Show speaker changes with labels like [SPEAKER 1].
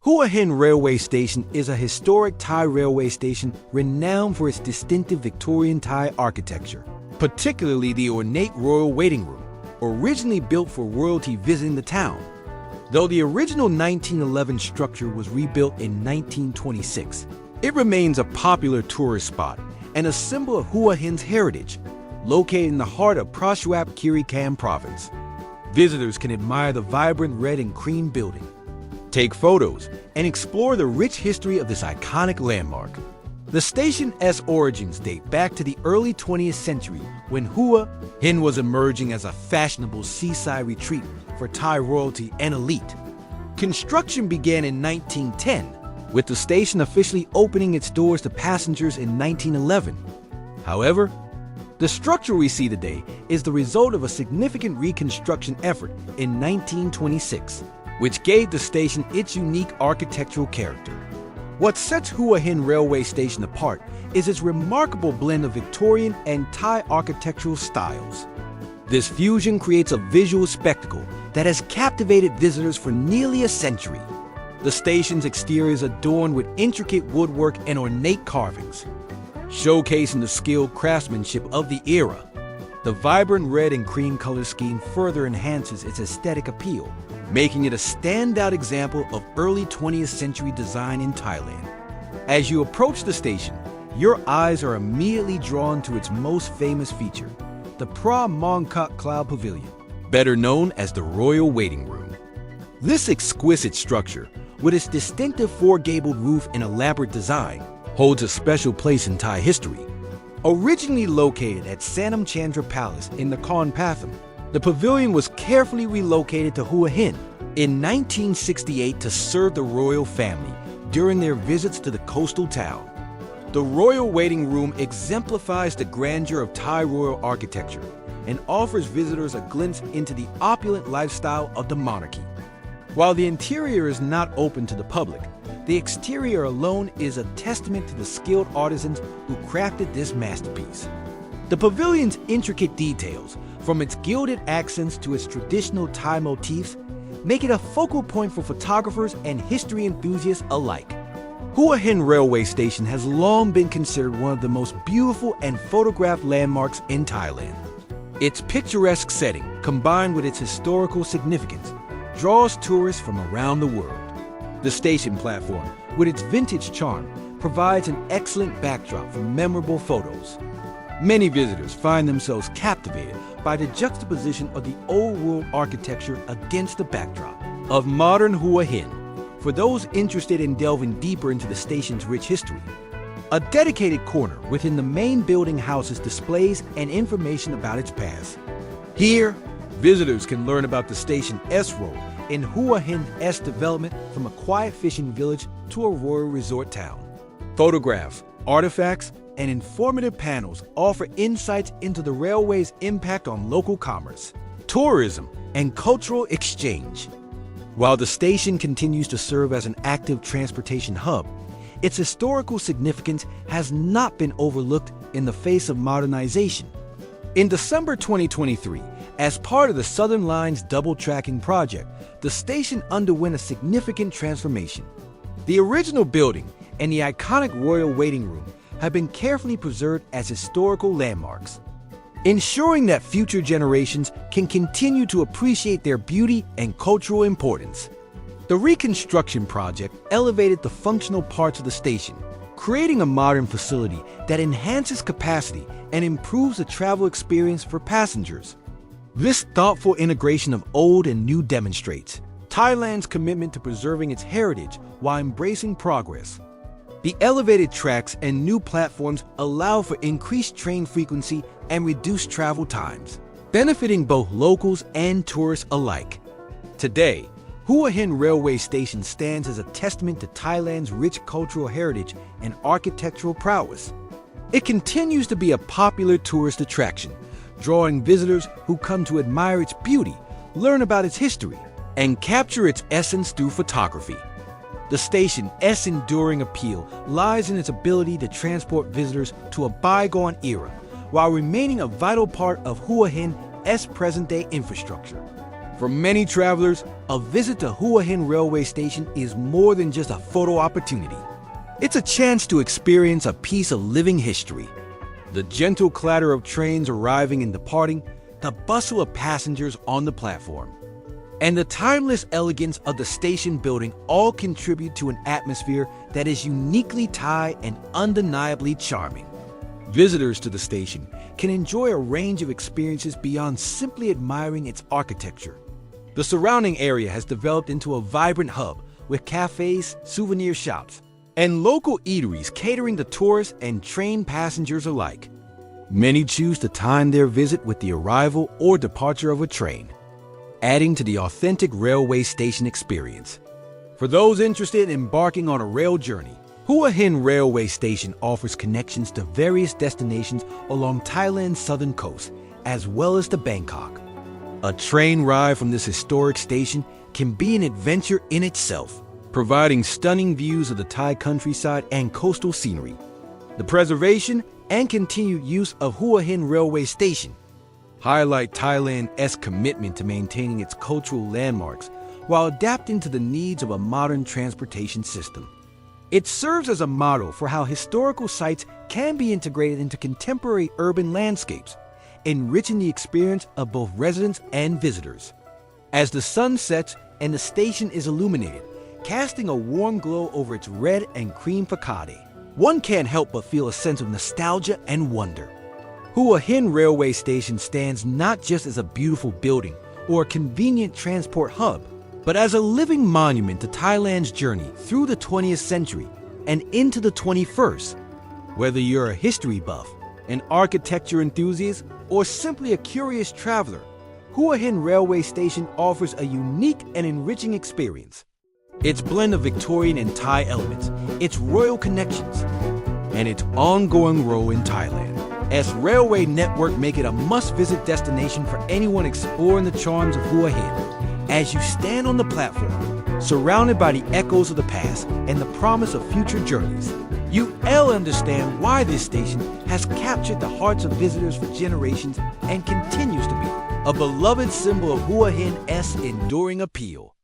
[SPEAKER 1] Hua Hin Railway Station is a historic Thai railway station renowned for its distinctive Victorian-Thai architecture, particularly the ornate royal waiting room, originally built for royalty visiting the town. Though the original 1911 structure was rebuilt in 1926, it remains a popular tourist spot and a symbol of Hua Hin's heritage, located in the heart of Prachuap Khiri Khan province. Visitors can admire the vibrant red and cream building, take photos, and explore the rich history of this iconic landmark. The station's origins date back to the early 20th century when Hua Hin was emerging as a fashionable seaside retreat for Thai royalty and elite. Construction began in 1910, with the station officially opening its doors to passengers in 1911. However, the structure we see today is the result of a significant reconstruction effort in 1926, which gave the station its unique architectural character. What sets Hua Hin Railway Station apart is its remarkable blend of Victorian and Thai architectural styles. This fusion creates a visual spectacle that has captivated visitors for nearly a century. The station's exterior is adorned with intricate woodwork and ornate carvings, showcasing the skilled craftsmanship of the era. The vibrant red and cream color scheme further enhances its aesthetic appeal, making it a standout example of early 20th century design in Thailand. As you approach the station, your eyes are immediately drawn to its most famous feature, the Pra Mongkok Cloud Pavilion, better known as the Royal Waiting Room. This exquisite structure, with its distinctive four-gabled roof and elaborate design, holds a special place in Thai history. Originally located at Sanam Chandra Palace in Nakhon Pathom, the pavilion was carefully relocated to Hua Hin in 1968 to serve the royal family during their visits to the coastal town. The Royal Waiting Room exemplifies the grandeur of Thai royal architecture and offers visitors a glimpse into the opulent lifestyle of the monarchy. While the interior is not open to the public, the exterior alone is a testament to the skilled artisans who crafted this masterpiece. The pavilion's intricate details, from its gilded accents to its traditional Thai motifs, make it a focal point for photographers and history enthusiasts alike. Hua Hin Railway Station has long been considered one of the most beautiful and photographed landmarks in Thailand. Its picturesque setting, combined with its historical significance, draws tourists from around the world. The station platform, with its vintage charm, provides an excellent backdrop for memorable photos. Many visitors find themselves captivated by the juxtaposition of the old-world architecture against the backdrop of modern Hua Hin. For those interested in delving deeper into the station's rich history, a dedicated corner within the main building houses displays and information about its past. Here, visitors can learn about the station's role in Hua Hin's development from a quiet fishing village to a royal resort town. Photographs, artifacts, and informative panels offer insights into the railway's impact on local commerce, tourism, and cultural exchange. While the station continues to serve as an active transportation hub, its historical significance has not been overlooked in the face of modernization. In December 2023, as part of the Southern Line's double-tracking project, the station underwent a significant transformation. The original building and the iconic Royal Waiting Room have been carefully preserved as historical landmarks, ensuring that future generations can continue to appreciate their beauty and cultural importance. The reconstruction project elevated the functional parts of the station, creating a modern facility that enhances capacity and improves the travel experience for passengers. This thoughtful integration of old and new demonstrates Thailand's commitment to preserving its heritage while embracing progress. The elevated tracks and new platforms allow for increased train frequency and reduced travel times, benefiting both locals and tourists alike. Today, Hua Hin Railway Station stands as a testament to Thailand's rich cultural heritage and architectural prowess. It continues to be a popular tourist attraction, drawing visitors who come to admire its beauty, learn about its history, and capture its essence through photography. The station's enduring appeal lies in its ability to transport visitors to a bygone era, while remaining a vital part of Hua Hin's present-day infrastructure. For many travelers, a visit to Hua Hin Railway Station is more than just a photo opportunity. It's a chance to experience a piece of living history. The gentle clatter of trains arriving and departing, the bustle of passengers on the platform, and the timeless elegance of the station building all contribute to an atmosphere that is uniquely Thai and undeniably charming. Visitors to the station can enjoy a range of experiences beyond simply admiring its architecture. The surrounding area has developed into a vibrant hub with cafes, souvenir shops, and local eateries catering to tourists and train passengers alike. Many choose to time their visit with the arrival or departure of a train, adding to the authentic railway station experience. For those interested in embarking on a rail journey, Hua Hin Railway Station offers connections to various destinations along Thailand's southern coast, as well as to Bangkok. A train ride from this historic station can be an adventure in itself, providing stunning views of the Thai countryside and coastal scenery. The preservation and continued use of Hua Hin Railway Station highlight Thailand's commitment to maintaining its cultural landmarks while adapting to the needs of a modern transportation system. It serves as a model for how historical sites can be integrated into contemporary urban landscapes, enriching the experience of both residents and visitors. As the sun sets and the station is illuminated, casting a warm glow over its red and cream facade, one can't help but feel a sense of nostalgia and wonder. Hua Hin Railway Station stands not just as a beautiful building or a convenient transport hub, but as a living monument to Thailand's journey through the 20th century and into the 21st. Whether you're a history buff, an architecture enthusiast, or simply a curious traveler, Hua Hin Railway Station offers a unique and enriching experience. Its blend of Victorian and Thai elements, its royal connections, and its ongoing role in Thailand as railway network make it a must-visit destination for anyone exploring the charms of Hua Hin. As you stand on the platform, surrounded by the echoes of the past and the promise of future journeys, you'll understand why this station has captured the hearts of visitors for generations and continues to be a beloved symbol of Hua Hin's enduring appeal.